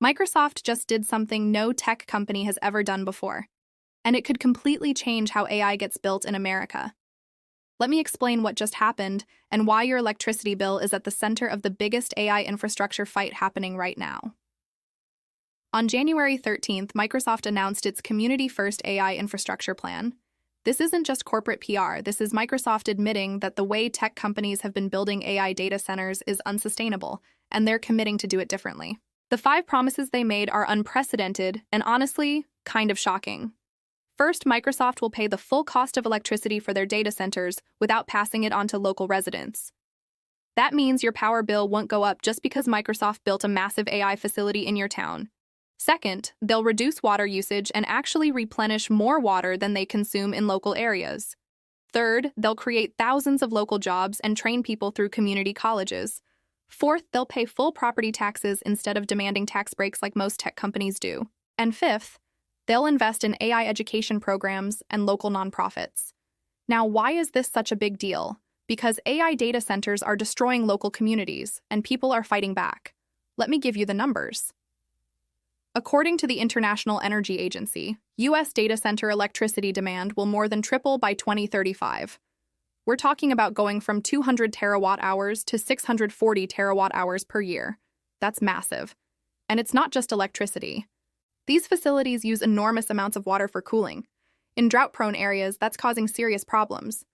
Microsoft just did something no tech company has ever done before, and it could completely change how AI gets built in America. Let me explain what just happened and why your electricity bill is at the center of the biggest AI infrastructure fight happening right now. On January 13th, Microsoft announced its Community-First AI infrastructure plan. This isn't just corporate PR, this is Microsoft admitting that the way tech companies have been building AI data centers is unsustainable, and they're committing to do it differently. The 5 promises they made are unprecedented and honestly, kind of shocking. First, Microsoft will pay the full cost of electricity for their data centers without passing it on to local residents. That means your power bill won't go up just because Microsoft built a massive AI facility in your town. Second, they'll reduce water usage and actually replenish more water than they consume in local areas. Third, they'll create thousands of local jobs and train people through community colleges. Fourth, they'll pay full property taxes instead of demanding tax breaks like most tech companies do. And fifth, they'll invest in AI education programs and local nonprofits. Now, why is this such a big deal? Because AI data centers are destroying local communities, and people are fighting back. Let me give you the numbers. According to the International Energy Agency, U.S. data center electricity demand will more than triple by 2035. We're talking about going from 200 terawatt-hours to 640 terawatt-hours per year. That's massive. And it's not just electricity. These facilities use enormous amounts of water for cooling. In drought-prone areas, that's causing serious problems.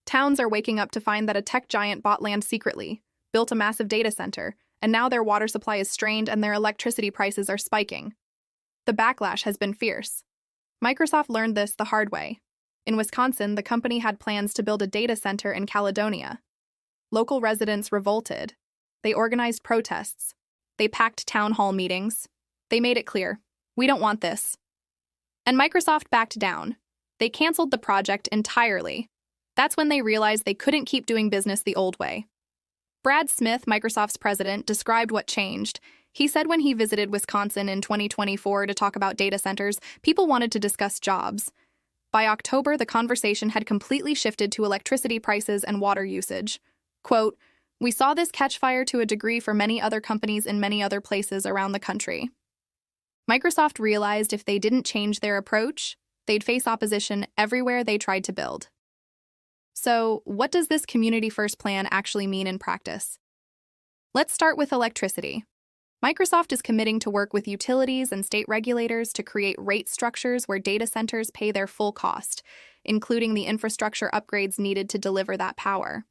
Towns are waking up to find that a tech giant bought land secretly, built a massive data center, and now their water supply is strained and their electricity prices are spiking. The backlash has been fierce. Microsoft learned this the hard way. In Wisconsin, the company had plans to build a data center in Caledonia. Local residents revolted. They organized protests. They packed town hall meetings. They made it clear, we don't want this. And Microsoft backed down. They canceled the project entirely. That's when they realized they couldn't keep doing business the old way. Brad Smith, Microsoft's president, described what changed. He said when he visited Wisconsin in 2024 to talk about data centers, people wanted to discuss jobs. By October, the conversation had completely shifted to electricity prices and water usage. Quote, "We saw this catch fire to a degree for many other companies in many other places around the country." Microsoft realized if they didn't change their approach, they'd face opposition everywhere they tried to build. So, what does this community-first plan actually mean in practice? Let's start with electricity. Microsoft is committing to work with utilities and state regulators to create rate structures where data centers pay their full cost, including the infrastructure upgrades needed to deliver that power.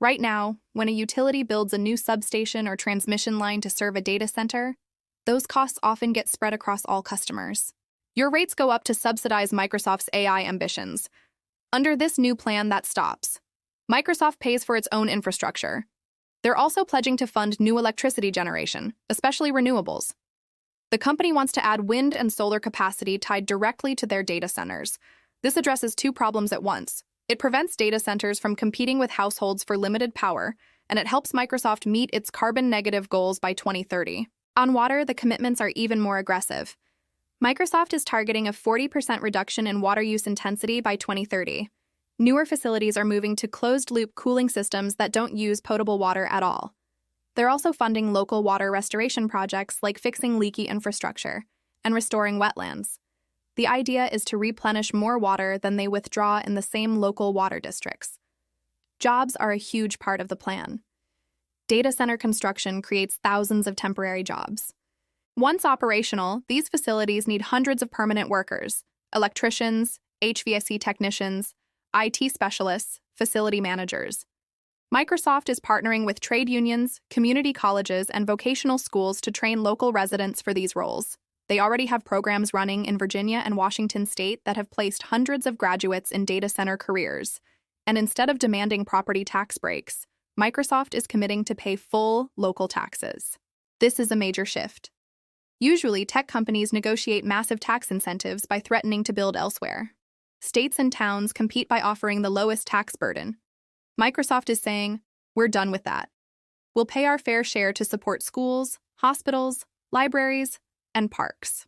Right now, when a utility builds a new substation or transmission line to serve a data center, those costs often get spread across all customers. Your rates go up to subsidize Microsoft's AI ambitions. Under this new plan, that stops. Microsoft pays for its own infrastructure. They're also pledging to fund new electricity generation, especially renewables. The company wants to add wind and solar capacity tied directly to their data centers. This addresses 2 problems at once. It prevents data centers from competing with households for limited power, and it helps Microsoft meet its carbon-negative goals by 2030. On water, the commitments are even more aggressive. Microsoft is targeting a 40% reduction in water use intensity by 2030. Newer facilities are moving to closed-loop cooling systems that don't use potable water at all. They're also funding local water restoration projects like fixing leaky infrastructure and restoring wetlands. The idea is to replenish more water than they withdraw in the same local water districts. Jobs are a huge part of the plan. Data center construction creates thousands of temporary jobs. Once operational, these facilities need hundreds of permanent workers: electricians, HVAC technicians, IT specialists, facility managers. Microsoft is partnering with trade unions, community colleges, and vocational schools to train local residents for these roles. They already have programs running in Virginia and Washington state that have placed hundreds of graduates in data center careers. And instead of demanding property tax breaks, Microsoft is committing to pay full local taxes. This is a major shift. Usually, tech companies negotiate massive tax incentives by threatening to build elsewhere. States and towns compete by offering the lowest tax burden. Microsoft is saying, we're done with that. We'll pay our fair share to support schools, hospitals, libraries, and parks.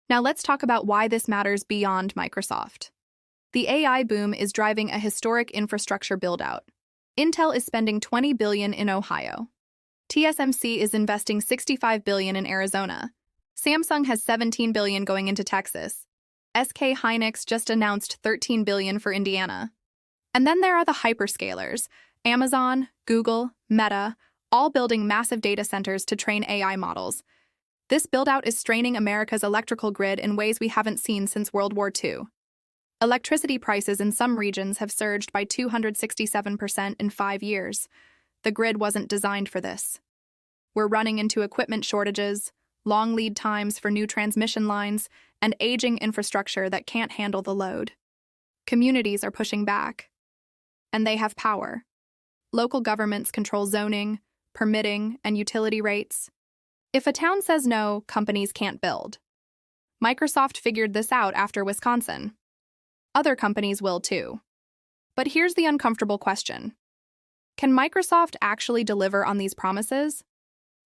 Now let's talk about why this matters beyond Microsoft. The AI boom is driving a historic infrastructure build-out. Intel is spending $20 billion in Ohio. TSMC is investing $65 billion in Arizona. Samsung has $17 billion going into Texas. SK Hynix just announced $13 billion for Indiana. And then there are the hyperscalers, Amazon, Google, Meta, all building massive data centers to train AI models. This build-out is straining America's electrical grid in ways we haven't seen since World War II. Electricity prices in some regions have surged by 267% in 5 years. The grid wasn't designed for this. We're running into equipment shortages, long lead times for new transmission lines, and aging infrastructure that can't handle the load. Communities are pushing back. And they have power. Local governments control zoning, permitting, and utility rates. If a town says no, companies can't build. Microsoft figured this out after Wisconsin. Other companies will too. But here's the uncomfortable question. Can Microsoft actually deliver on these promises?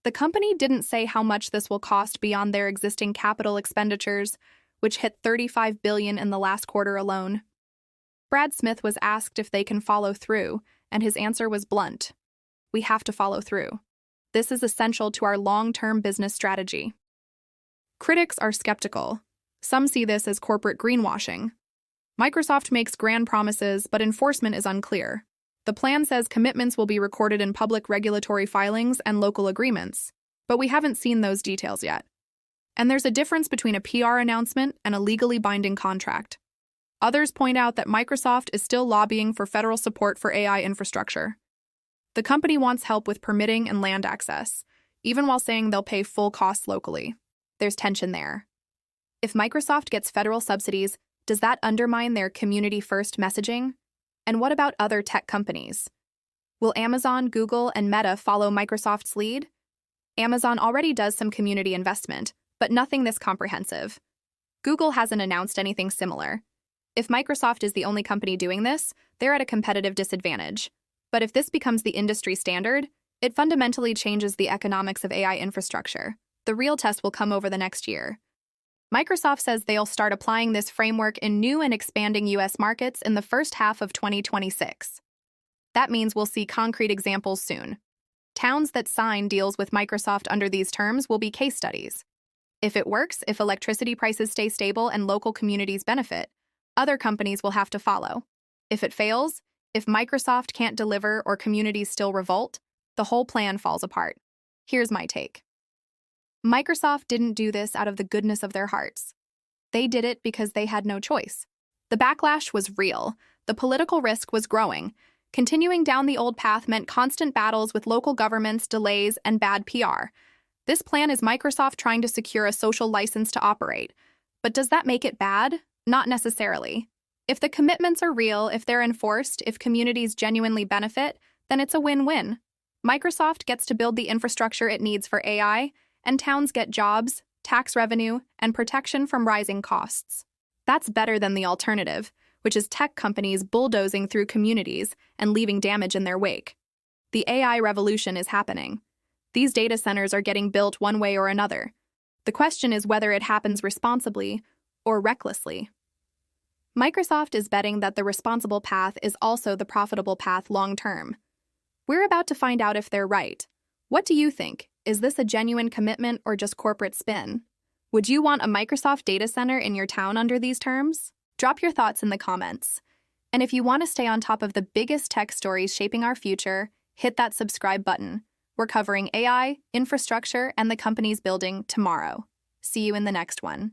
The company didn't say how much this will cost beyond their existing capital expenditures, which hit $35 billion in the last quarter alone. Brad Smith was asked if they can follow through, and his answer was blunt. We have to follow through. This is essential to our long-term business strategy. Critics are skeptical. Some see this as corporate greenwashing. Microsoft makes grand promises, but enforcement is unclear. The plan says commitments will be recorded in public regulatory filings and local agreements, but we haven't seen those details yet. And there's a difference between a PR announcement and a legally binding contract. Others point out that Microsoft is still lobbying for federal support for AI infrastructure. The company wants help with permitting and land access, even while saying they'll pay full costs locally. There's tension there. If Microsoft gets federal subsidies, does that undermine their community-first messaging? And what about other tech companies? Will Amazon, Google, and Meta follow Microsoft's lead? Amazon already does some community investment, but nothing this comprehensive. Google hasn't announced anything similar. If Microsoft is the only company doing this, they're at a competitive disadvantage. But if this becomes the industry standard, it fundamentally changes the economics of AI infrastructure. The real test will come over the next year. Microsoft says they'll start applying this framework in new and expanding U.S. markets in the first half of 2026. That means we'll see concrete examples soon. Towns that sign deals with Microsoft under these terms will be case studies. If it works, if electricity prices stay stable and local communities benefit, other companies will have to follow. If it fails, if Microsoft can't deliver or communities still revolt, the whole plan falls apart. Here's my take. Microsoft didn't do this out of the goodness of their hearts. They did it because they had no choice. The backlash was real. The political risk was growing. Continuing down the old path meant constant battles with local governments, delays, and bad PR. This plan is Microsoft trying to secure a social license to operate. But does that make it bad? Not necessarily. If the commitments are real, if they're enforced, if communities genuinely benefit, then it's a win-win. Microsoft gets to build the infrastructure it needs for AI, and towns get jobs, tax revenue, and protection from rising costs. That's better than the alternative, which is tech companies bulldozing through communities and leaving damage in their wake. The AI revolution is happening. These data centers are getting built one way or another. The question is whether it happens responsibly or recklessly. Microsoft is betting that the responsible path is also the profitable path long-term. We're about to find out if they're right. What do you think? Is this a genuine commitment or just corporate spin? Would you want a Microsoft data center in your town under these terms? Drop your thoughts in the comments. And if you want to stay on top of the biggest tech stories shaping our future, hit that subscribe button. We're covering AI, infrastructure, and the companies building tomorrow. See you in the next one.